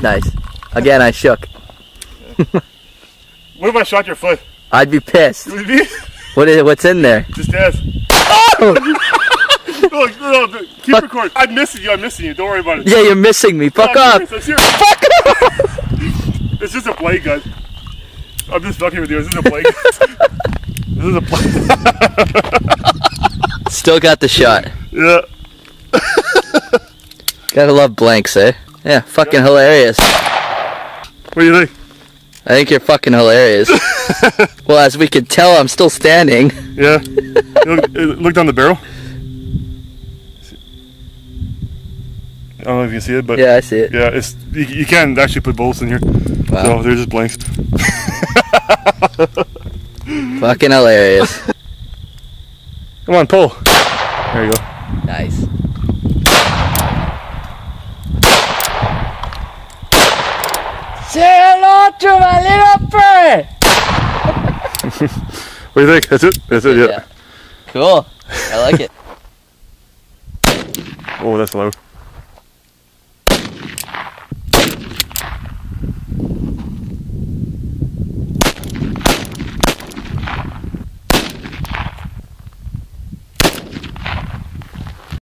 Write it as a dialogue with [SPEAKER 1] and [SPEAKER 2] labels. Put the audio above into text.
[SPEAKER 1] Nice. Again, I shook.
[SPEAKER 2] What if I shot your foot?
[SPEAKER 1] I'd be pissed.
[SPEAKER 2] Would you be?
[SPEAKER 1] What's in there?
[SPEAKER 2] Just ask.
[SPEAKER 1] Oh!
[SPEAKER 2] No, keep recording. I'm missing you. Don't worry about it.
[SPEAKER 1] Yeah, you're missing me. Fuck off.
[SPEAKER 2] I'm serious.
[SPEAKER 1] Fuck off.
[SPEAKER 2] It's just a blank gun. I'm just fucking with you. This is a blank. This is a blank.
[SPEAKER 1] Still got the shot.
[SPEAKER 2] Yeah.
[SPEAKER 1] Gotta love blanks, eh? Yeah, fucking hilarious.
[SPEAKER 2] What do you think?
[SPEAKER 1] I think you're fucking hilarious. Well, as we can tell, I'm still standing.
[SPEAKER 2] Yeah. Look down the barrel. I don't know if you can see it, but
[SPEAKER 1] yeah, I see it.
[SPEAKER 2] Yeah, it's you can actually put bullets in here. Wow. So they're just blanks.
[SPEAKER 1] Fucking hilarious.
[SPEAKER 2] Come on, pull. There you go.
[SPEAKER 1] Nice. Say hello to my little friend.
[SPEAKER 2] What do you think? That's it? That's it, yeah.
[SPEAKER 1] Cool. I like it.
[SPEAKER 2] Oh, that's loud.